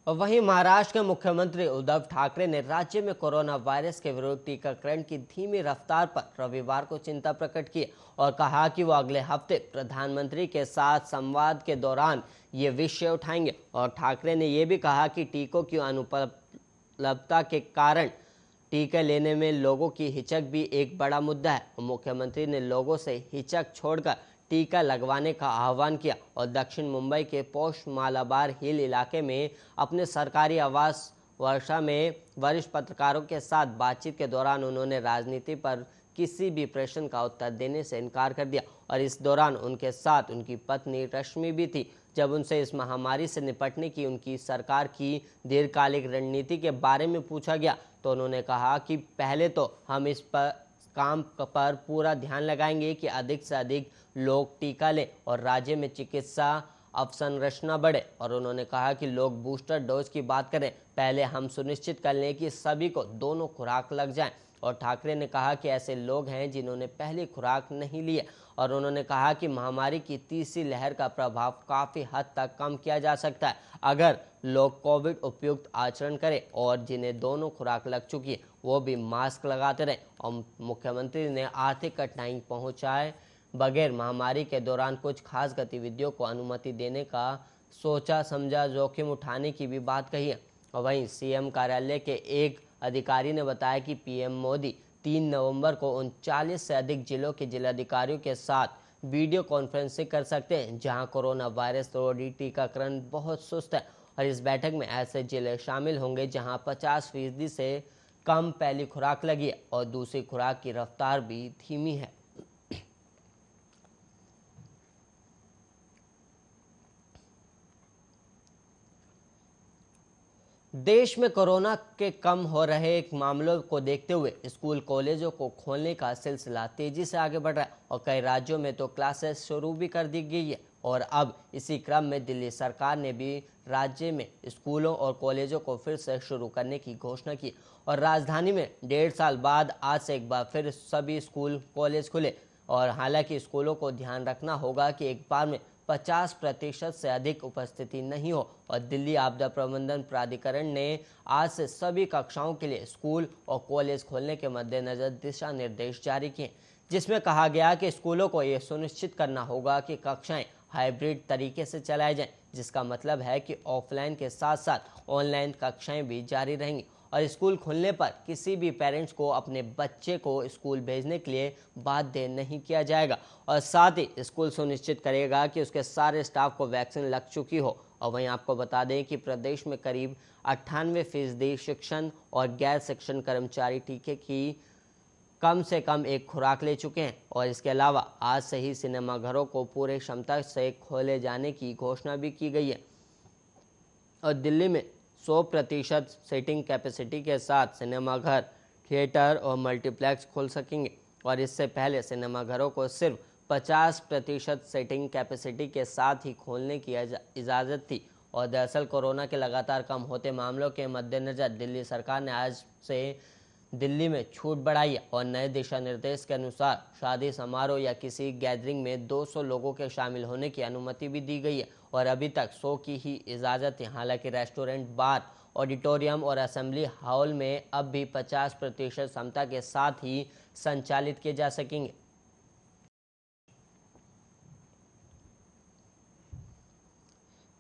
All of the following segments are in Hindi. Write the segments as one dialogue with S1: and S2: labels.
S1: और वहीं महाराष्ट्र के मुख्यमंत्री उद्धव ठाकरे ने राज्य में कोरोना वायरस के विरुद्ध टीकाकरण की धीमी रफ्तार पर रविवार को चिंता प्रकट की और कहा कि वो अगले हफ्ते प्रधानमंत्री के साथ संवाद के दौरान ये विषय उठाएंगे। और ठाकरे ने यह भी कहा कि टीकों की अनुपलब्धता के कारण टीके लेने में लोगों की हिचक भी एक बड़ा मुद्दा है। मुख्यमंत्री ने लोगों से हिचक छोड़कर टीका लगवाने का आह्वान किया और दक्षिण मुंबई के पोस्ट मालाबार हिल इलाके में अपने सरकारी आवास वर्षा में वरिष्ठ पत्रकारों के साथ बातचीत के दौरान उन्होंने राजनीति पर किसी भी प्रश्न का उत्तर देने से इनकार कर दिया। और इस दौरान उनके साथ उनकी पत्नी रश्मि भी थी। जब उनसे इस महामारी से निपटने की उनकी सरकार की दीर्घकालिक रणनीति के बारे में पूछा गया तो उन्होंने कहा कि पहले तो हम इस काम पर पूरा ध्यान लगाएंगे कि अधिक से अधिक लोग टीका लें और राज्य में चिकित्सा अवसंरचना बढ़े। और उन्होंने कहा कि लोग बूस्टर डोज की बात करें, पहले हम सुनिश्चित कर लें कि सभी को दोनों खुराक लग जाएं। और ठाकरे ने कहा कि ऐसे लोग हैं जिन्होंने पहली खुराक नहीं ली है और उन्होंने कहा कि महामारी की तीसरी लहर का प्रभाव काफ़ी हद तक कम किया जा सकता है अगर लोग कोविड उपयुक्त आचरण करें और जिन्हें दोनों खुराक लग चुकी है वो भी मास्क लगाते रहें। और मुख्यमंत्री ने आर्थिक कठिनाई पहुंचाए बगैर महामारी के दौरान कुछ खास गतिविधियों को अनुमति देने का सोचा समझा जोखिम उठाने की भी बात कही है। और वहीं सीएम कार्यालय के एक अधिकारी ने बताया कि पीएम मोदी 3 नवंबर को 39 से अधिक जिलों के जिलाधिकारियों के साथ वीडियो कॉन्फ्रेंसिंग कर सकते हैं जहां कोरोना वायरस रोधी टीकाकरण बहुत सुस्त है। और इस बैठक में ऐसे जिले शामिल होंगे जहां 50% से कम पहली खुराक लगी है और दूसरी खुराक की रफ्तार भी धीमी है। देश में कोरोना के कम हो रहे मामलों को देखते हुए स्कूल कॉलेजों को खोलने का सिलसिला तेजी से आगे बढ़ रहा है और कई राज्यों में तो क्लासेस शुरू भी कर दी गई है। और अब इसी क्रम में दिल्ली सरकार ने भी राज्य में स्कूलों और कॉलेजों को फिर से शुरू करने की घोषणा की और राजधानी में 1.5 साल बाद आज से एक बार फिर सभी स्कूल कॉलेज खुले। और हालांकि स्कूलों को ध्यान रखना होगा कि एक बार में 50% से अधिक उपस्थिति नहीं हो। और दिल्ली आपदा प्रबंधन प्राधिकरण ने आज से सभी कक्षाओं के लिए स्कूल और कॉलेज खोलने के मद्देनजर दिशा निर्देश जारी किए जिसमें कहा गया कि स्कूलों को यह सुनिश्चित करना होगा कि कक्षाएं हाइब्रिड तरीके से चलाई जाएं, जिसका मतलब है कि ऑफलाइन के साथ साथ ऑनलाइन कक्षाएं भी जारी रहेंगी। और स्कूल खुलने पर किसी भी पेरेंट्स को अपने बच्चे को स्कूल भेजने के लिए बाध्य नहीं किया जाएगा और साथ ही स्कूल सुनिश्चित करेगा कि उसके सारे स्टाफ को वैक्सीन लग चुकी हो। और वहीं आपको बता दें कि प्रदेश में करीब 98% शिक्षण और गैर शिक्षण कर्मचारी टीके की कम से कम एक खुराक ले चुके हैं। और इसके अलावा आज से ही सिनेमाघरों को पूरे क्षमता से खोले जाने की घोषणा भी की गई है और दिल्ली में 100% सीटिंग कैपेसिटी के साथ सिनेमाघर, थिएटर और मल्टीप्लेक्स खुल सकेंगे। और इससे पहले सिनेमाघरों को सिर्फ 50% सीटिंग कैपेसिटी के साथ ही खोलने की इजाज़त थी। और दरअसल कोरोना के लगातार कम होते मामलों के मद्देनजर दिल्ली सरकार ने आज से दिल्ली में छूट बढ़ाई है और नए दिशा निर्देश के अनुसार शादी समारोह या किसी गैदरिंग में 200 लोगों के शामिल होने की अनुमति भी दी गई है और अभी तक 100 की ही इजाज़त है। हालांकि रेस्टोरेंट, बार, ऑडिटोरियम और असेंबली हॉल में अब भी 50% क्षमता के साथ ही संचालित किए जा सकेंगे।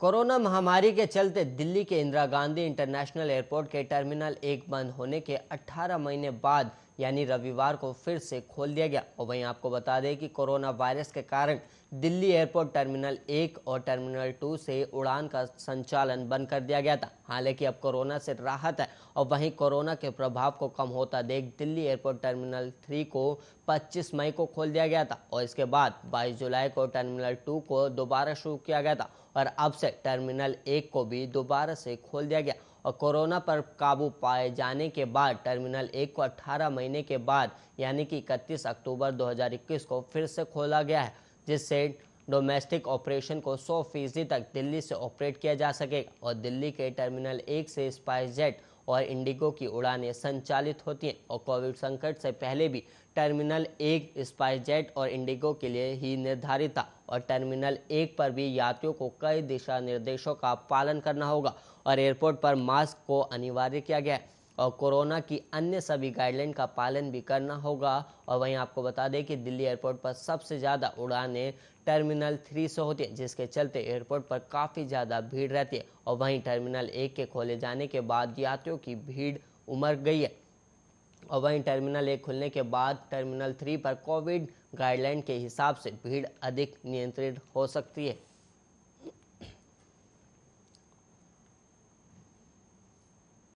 S1: कोरोना महामारी के चलते दिल्ली के इंदिरा गांधी इंटरनेशनल एयरपोर्ट के टर्मिनल 1 बंद होने के 18 महीने बाद यानी रविवार को फिर से खोल दिया गया। और वहीं आपको बता दें कि कोरोना वायरस के कारण दिल्ली एयरपोर्ट टर्मिनल 1 और टर्मिनल 2 से उड़ान का संचालन बंद कर दिया गया था। हालांकि अब कोरोना से राहत है और वहीं कोरोना के प्रभाव को कम होता देख दिल्ली एयरपोर्ट टर्मिनल 3 को 25 मई को खोल दिया गया था और इसके बाद 22 जुलाई को टर्मिनल 2 को दोबारा शुरू किया गया था और अब से टर्मिनल 1 को भी दोबारा से खोल दिया गया। और कोरोना पर काबू पाए जाने के बाद टर्मिनल 1 को 18 महीने के बाद यानी कि 31 अक्टूबर 2021 को फिर से खोला गया है, जिससे डोमेस्टिक ऑपरेशन को 100% तक दिल्ली से ऑपरेट किया जा सकेगा। और दिल्ली के टर्मिनल 1 से स्पाइस जेट और इंडिगो की उड़ानें संचालित होती हैं और कोविड संकट से पहले भी टर्मिनल 1 स्पाइसजेट और इंडिगो के लिए ही निर्धारित था और टर्मिनल 1 पर भी यात्रियों को कई दिशा निर्देशों का पालन करना होगा और एयरपोर्ट पर मास्क को अनिवार्य किया गया है और कोरोना की अन्य सभी गाइडलाइन का पालन भी करना होगा। और वहीं आपको बता दें कि दिल्ली एयरपोर्ट पर सबसे ज़्यादा उड़ानें टर्मिनल 3 से होती है, जिसके चलते एयरपोर्ट पर काफ़ी ज़्यादा भीड़ रहती है और वहीं टर्मिनल 1 के खोले जाने के बाद यात्रियों की भीड़ उमड़ गई है और वहीं टर्मिनल 1 खुलने के बाद टर्मिनल 3 पर कोविड गाइडलाइन के हिसाब से भीड़ अधिक नियंत्रित हो सकती है।